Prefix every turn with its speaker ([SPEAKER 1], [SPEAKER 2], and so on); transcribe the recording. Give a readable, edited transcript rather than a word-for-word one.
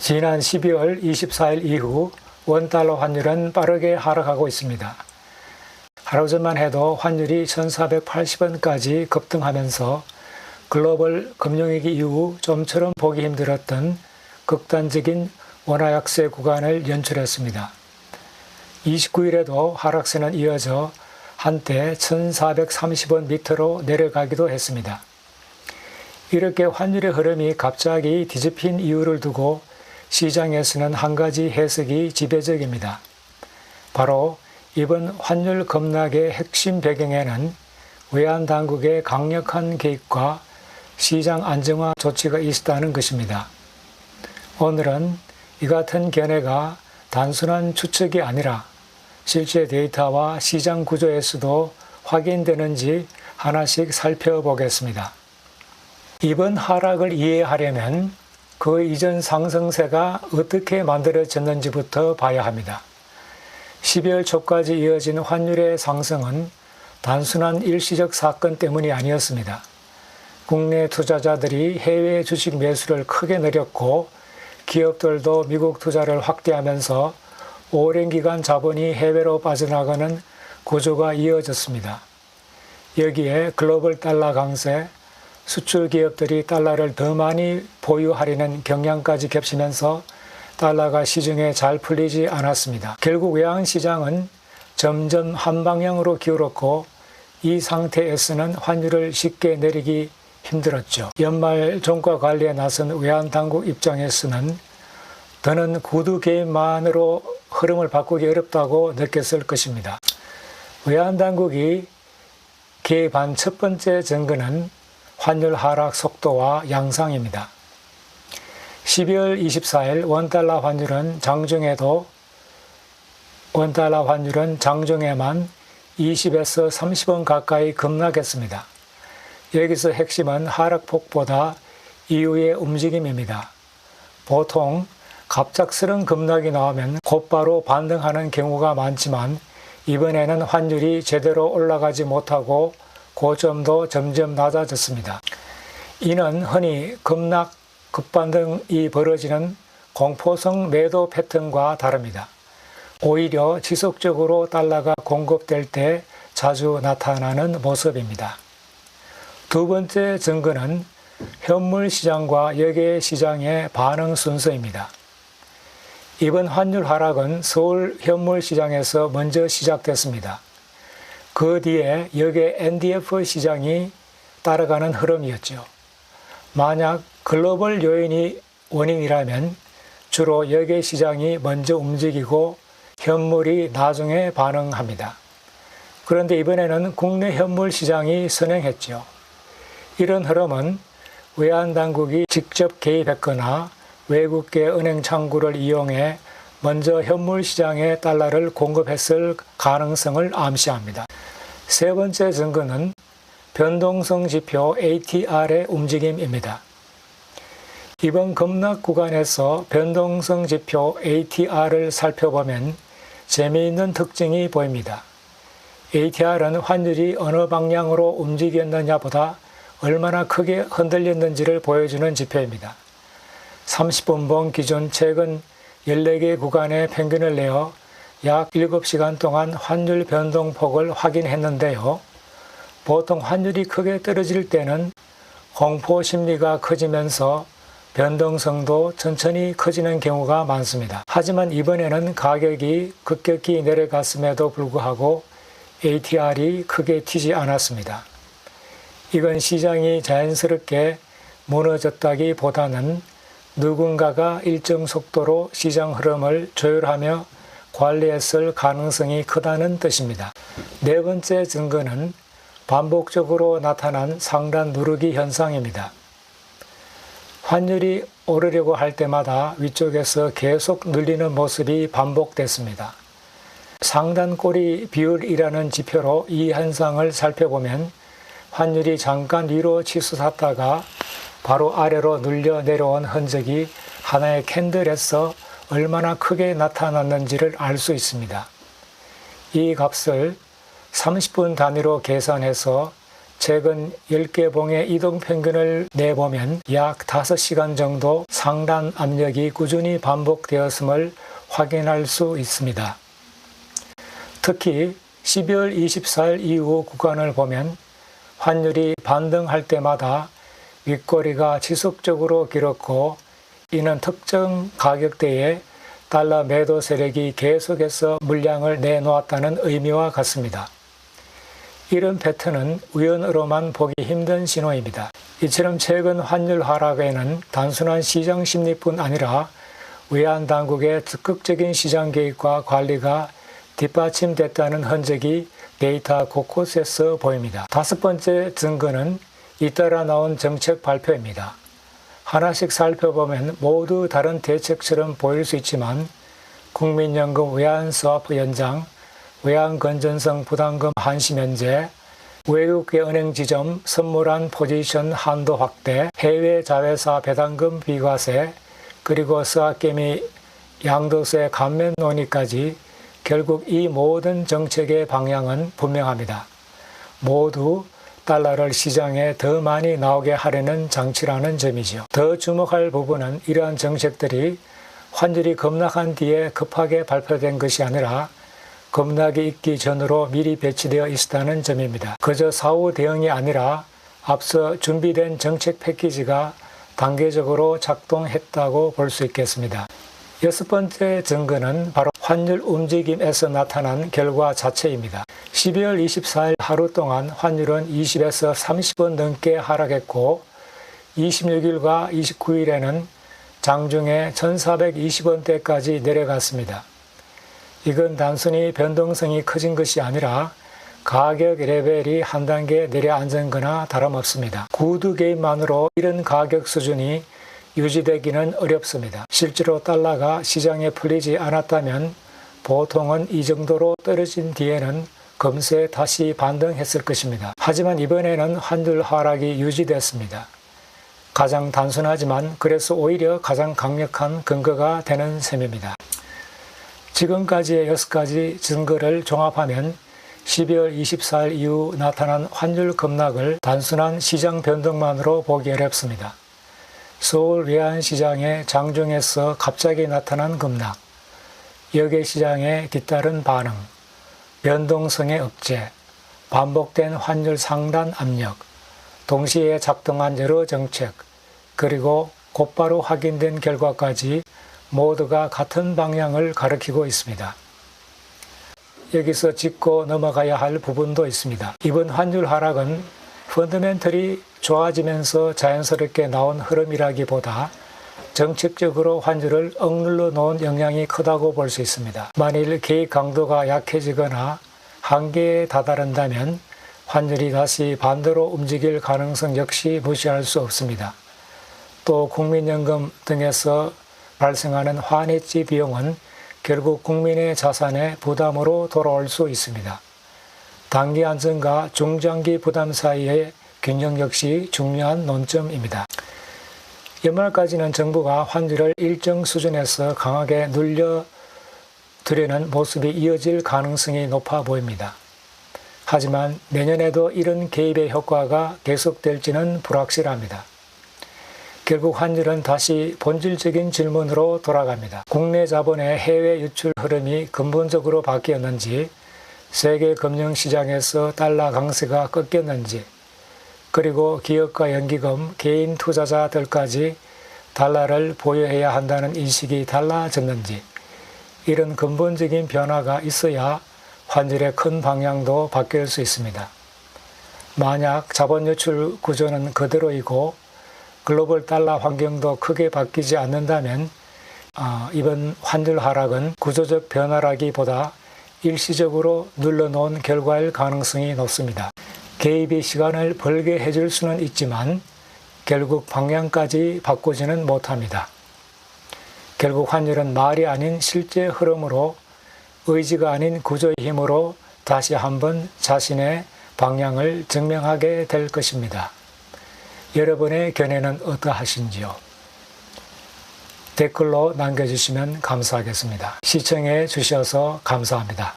[SPEAKER 1] 지난 12월 24일 이후 원달러 환율은 빠르게 하락하고 있습니다. 하루 전만 해도 환율이 1480원까지 급등하면서 글로벌 금융위기 이후 좀처럼 보기 힘들었던 극단적인 원화 약세 구간을 연출했습니다. 29일에도 하락세는 이어져 한때 1430원 밑으로 내려가기도 했습니다. 이렇게 환율의 흐름이 갑자기 뒤집힌 이유를 두고 시장에서는 한 가지 해석이 지배적입니다. 바로 이번 환율 급락의 핵심 배경에는 외환당국의 강력한 개입과 시장 안정화 조치가 있었다는 것입니다. 오늘은 이 같은 견해가 단순한 추측이 아니라 실제 데이터와 시장 구조에서도 확인되는지 하나씩 살펴보겠습니다. 이번 하락을 이해하려면 그 이전 상승세가 어떻게 만들어졌는지부터 봐야 합니다. 12월 초까지 이어진 환율의 상승은 단순한 일시적 사건 때문이 아니었습니다. 국내 투자자들이 해외 주식 매수를 크게 늘렸고 기업들도 미국 투자를 확대하면서 오랜 기간 자본이 해외로 빠져나가는 구조가 이어졌습니다. 여기에 글로벌 달러 강세, 수출 기업들이 달러를 더 많이 보유하려는 경향까지 겹치면서 달러가 시중에 잘 풀리지 않았습니다. 결국 외환시장은 점점 한 방향으로 기울었고 이 상태에서는 환율을 쉽게 내리기 힘들었죠. 연말 종가 관리에 나선 외환당국 입장에서는 더는 구두 개입만으로 흐름을 바꾸기 어렵다고 느꼈을 것입니다. 외환당국이 개입한 첫 번째 증거는 환율 하락 속도와 양상입니다. 12월 24일 원달러 환율은 장중에만 20에서 30원 가까이 급락했습니다. 여기서 핵심은 하락폭보다 이후의 움직임입니다. 보통 갑작스런 급락이 나오면 곧바로 반등하는 경우가 많지만 이번에는 환율이 제대로 올라가지 못하고 고점도 점점 낮아졌습니다. 이는 흔히 급락, 급반등이 벌어지는 공포성 매도 패턴과 다릅니다. 오히려 지속적으로 달러가 공급될 때 자주 나타나는 모습입니다. 두 번째 증거는 현물 시장과 여객 시장의 반응 순서입니다. 이번 환율 하락은 서울 현물 시장에서 먼저 시작됐습니다. 그 뒤에 여객 NDF 시장이 따라가는 흐름이었죠. 만약 글로벌 요인이 원인이라면 주로 여객 시장이 먼저 움직이고 현물이 나중에 반응합니다. 그런데 이번에는 국내 현물 시장이 선행했죠. 이런 흐름은 외환당국이 직접 개입했거나 외국계 은행 창구를 이용해 먼저 현물 시장에 달러를 공급했을 가능성을 암시합니다. 세 번째 증거는 변동성 지표 ATR의 움직임입니다. 이번 급락 구간에서 변동성 지표 ATR을 살펴보면 재미있는 특징이 보입니다. ATR은 환율이 어느 방향으로 움직였느냐보다 얼마나 크게 흔들렸는지를 보여주는 지표입니다. 30분봉 기준 최근 14개 구간의 평균을 내어 약 7시간 동안 환율 변동폭을 확인했는데요. 보통 환율이 크게 떨어질 때는 공포 심리가 커지면서 변동성도 천천히 커지는 경우가 많습니다. 하지만 이번에는 가격이 급격히 내려갔음에도 불구하고 ATR이 크게 튀지 않았습니다. 이건 시장이 자연스럽게 무너졌다기보다는 누군가가 일정 속도로 시장 흐름을 조율하며 관리했을 가능성이 크다는 뜻입니다. 네 번째 증거는 반복적으로 나타난 상단 누르기 현상입니다. 환율이 오르려고 할 때마다 위쪽에서 계속 눌리는 모습이 반복됐습니다. 상단 꼬리 비율이라는 지표로 이 현상을 살펴보면 환율이 잠깐 위로 치솟았다가 바로 아래로 눌려 내려온 흔적이 하나의 캔들에서 얼마나 크게 나타났는지를 알 수 있습니다. 이 값을 30분 단위로 계산해서 최근 10개 봉의 이동 평균을 내보면 약 5시간 정도 상단 압력이 꾸준히 반복되었음을 확인할 수 있습니다. 특히 12월 24일 이후 구간을 보면 환율이 반등할 때마다 윗꼬리가 지속적으로 길었고, 이는 특정 가격대에 달러 매도 세력이 계속해서 물량을 내놓았다는 의미와 같습니다. 이런 패턴은 우연으로만 보기 힘든 신호입니다. 이처럼 최근 환율 하락에는 단순한 시장 심리뿐 아니라 외환당국의 적극적인 시장 개입과 관리가 뒷받침됐다는 흔적이 데이터 곳곳에서 보입니다. 5번째 증거는 잇따라 나온 정책 발표입니다. 하나씩 살펴보면 모두 다른 대책처럼 보일 수 있지만 국민연금 외환스와프 연장, 외환건전성 부담금 한시 면제, 외국계 은행 지점 선물한 포지션 한도 확대, 해외 자회사 배당금 비과세, 그리고 스와케미 양도세 감면 논의까지 결국 이 모든 정책의 방향은 분명합니다. 모두 달러를 시장에 더 많이 나오게 하려는 장치라는 점이죠. 더 주목할 부분은 이러한 정책들이 환율이 급락한 뒤에 급하게 발표된 것이 아니라 급락이 있기 전으로 미리 배치되어 있었다는 점입니다. 그저 사후 대응이 아니라 앞서 준비된 정책 패키지가 단계적으로 작동했다고 볼 수 있겠습니다. 6번째 증거는 바로 환율 움직임에서 나타난 결과 자체입니다. 12월 24일 하루 동안 환율은 20에서 30원 넘게 하락했고 26일과 29일에는 장중에 1420원대까지 내려갔습니다. 이건 단순히 변동성이 커진 것이 아니라 가격 레벨이 한 단계 내려앉은 거나 다름없습니다. 구두 개입만으로 이런 가격 수준이 유지되기는 어렵습니다. 실제로 달러가 시장에 풀리지 않았다면 보통은 이 정도로 떨어진 뒤에는 금세 다시 반등했을 것입니다. 하지만 이번에는 환율 하락이 유지됐습니다. 가장 단순하지만 그래서 오히려 가장 강력한 근거가 되는 셈입니다. 지금까지의 6가지 증거를 종합하면 12월 24일 이후 나타난 환율 급락을 단순한 시장 변동만으로 보기 어렵습니다. 서울 외환시장의 장중에서 갑자기 나타난 급락, 여객시장의 뒤따른 반응, 변동성의 억제, 반복된 환율 상단 압력, 동시에 작동한 여러 정책, 그리고 곧바로 확인된 결과까지 모두가 같은 방향을 가리키고 있습니다. 여기서 짚고 넘어가야 할 부분도 있습니다. 이번 환율 하락은 펀더멘털이 좋아지면서 자연스럽게 나온 흐름이라기보다 정책적으로 환율을 억눌러 놓은 영향이 크다고 볼 수 있습니다. 만일 개입 강도가 약해지거나 한계에 다다른다면 환율이 다시 반대로 움직일 가능성 역시 무시할 수 없습니다. 또 국민연금 등에서 발생하는 환해지 비용은 결국 국민의 자산의 부담으로 돌아올 수 있습니다. 단기 안정과 중장기 부담 사이의 균형 역시 중요한 논점입니다. 연말까지는 정부가 환율을 일정 수준에서 강하게 눌려두려는 모습이 이어질 가능성이 높아 보입니다. 하지만 내년에도 이런 개입의 효과가 계속될지는 불확실합니다. 결국 환율은 다시 본질적인 질문으로 돌아갑니다. 국내 자본의 해외 유출 흐름이 근본적으로 바뀌었는지, 세계 금융시장에서 달러 강세가 꺾였는지, 그리고 기업과 연기금, 개인 투자자들까지 달러를 보유해야 한다는 인식이 달라졌는지, 이런 근본적인 변화가 있어야 환율의 큰 방향도 바뀔 수 있습니다. 만약 자본 유출 구조는 그대로이고 글로벌 달러 환경도 크게 바뀌지 않는다면 이번 환율 하락은 구조적 변화라기보다 일시적으로 눌러놓은 결과일 가능성이 높습니다. 개입이 시간을 벌게 해줄 수는 있지만 결국 방향까지 바꾸지는 못합니다. 결국 환율은 말이 아닌 실제 흐름으로, 의지가 아닌 구조의 힘으로 다시 한번 자신의 방향을 증명하게 될 것입니다. 여러분의 견해는 어떠하신지요? 댓글로 남겨주시면 감사하겠습니다. 시청해 주셔서 감사합니다.